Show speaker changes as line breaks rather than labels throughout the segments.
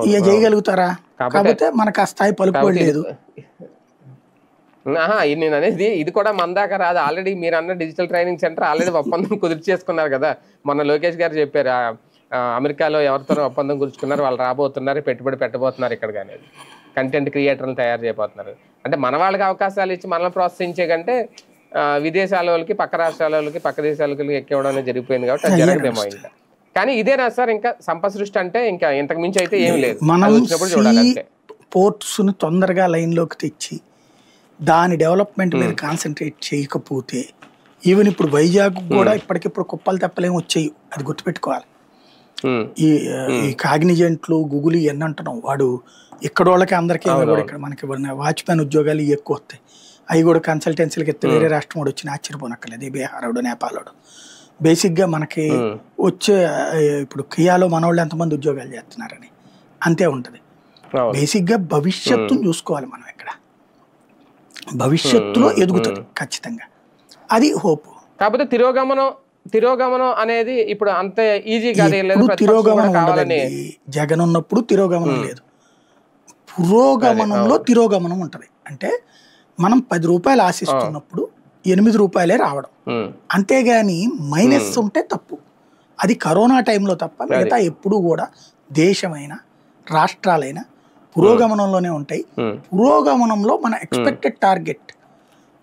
ఇక చేయగలుగుతారా? కాకపోతే మనకు ఆ స్థాయి పలుకుబడి లేదు.
నేను అనేది ఇది కూడా మన దాకా రాదు. ఆల్రెడీ మీరు అన్న డిజిటల్ ట్రైనింగ్ సెంటర్ ఆల్రెడీ ఒప్పందం కుదిర్చేసుకున్నారు కదా. మొన్న లోకేష్ గారు చెప్పారు, అమెరికాలో ఎవరితో ఒప్పందం కుదుర్చుకున్నారు, వాళ్ళు రాబోతున్నారు, పెట్టుబడి పెట్టబోతున్నారు ఇక్కడ, కానీ కంటెంట్ క్రియేటర్లు తయారు చేయబోతున్నారు. అంటే మన వాళ్ళకి అవకాశాలు ఇచ్చి మనల్ని ప్రోత్సహించే కంటే విదేశాల వాళ్ళకి, పక్క రాష్ట్రాల వాళ్ళకి, పక్క దేశాలకి ఎక్కివ్వడం అనేది జరిగిపోయింది కాబట్టి అది జరగదేమో ఇంకా. కానీ ఇదేనా సార్ ఇంకా సంపద సృష్టి అంటే? ఇంకా ఇంతకు మించి అయితే ఏమి లేదు.
మనం పోర్ట్స్ ని తొందరగా లైన్లోకి తెచ్చి దాని డెవలప్మెంట్ మీద కాన్సన్ట్రేట్ చేయకపోతే, ఈవెన్ ఇప్పుడు వైజాగ్ కూడా ఇప్పటికిప్పుడు కుప్పలు తెప్పలేం వచ్చాయి, అది గుర్తుపెట్టుకోవాలి. ఈ కాగ్నిజెంట్లు, గూగుల్ ఇవన్నీ అంటున్నాం, వాడు ఇక్కడ వాళ్ళకి అందరికీ కూడా ఇక్కడ మనకి వాచ్మెన్ ఉద్యోగాలు ఎక్కువ వస్తాయి, అవి కూడా కన్సల్టెన్సీలకు ఎత్తే వేరే రాష్ట్రం వాడు వచ్చిన ఆశ్చర్యపోనక్కర్లేదు. బీహారోడు, నేపాలోడు బేసిక్గా మనకి వచ్చే ఇప్పుడు కియాలో మనవాళ్ళు ఎంతమంది ఉద్యోగాలు చేస్తున్నారని అంతే ఉంటుంది. బేసిక్గా భవిష్యత్తును చూసుకోవాలి మనం. ఇక్కడ భవిష్యత్తులో ఎదుగుతుంది ఖచ్చితంగా, అది హోప్.
కాకపోతే తిరోగమనం అనేది ఇప్పుడు అంత ఈజీ కాదు.
తిరోగమనం ఉండదండి. జగన్ ఉన్నప్పుడు తిరోగమనం లేదు, పురోగమనంలో తిరోగమనం ఉంటది. అంటే మనం 10 రూపాయలు ఆశిస్తున్నప్పుడు 8 రూపాయలే రావడం, అంతేగాని మైనస్ ఉంటే తప్పు. అది కరోనా టైంలో తప్ప మిగతా ఎప్పుడు కూడా దేశమైనా రాష్ట్రాలైనా పురోగమనంలోనే ఉంటాయి. పురోగమనంలో మన ఎక్స్పెక్టెడ్ టార్గెట్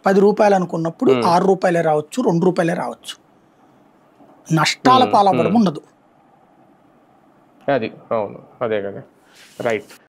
10 రూపాయలు అనుకున్నప్పుడు 6 రూపాయలే రావచ్చు, 2 రూపాయలే రావచ్చు, నష్టాల పాలవ్వడం ఉండదు.
అది అవును, అదే కదా, రైట్.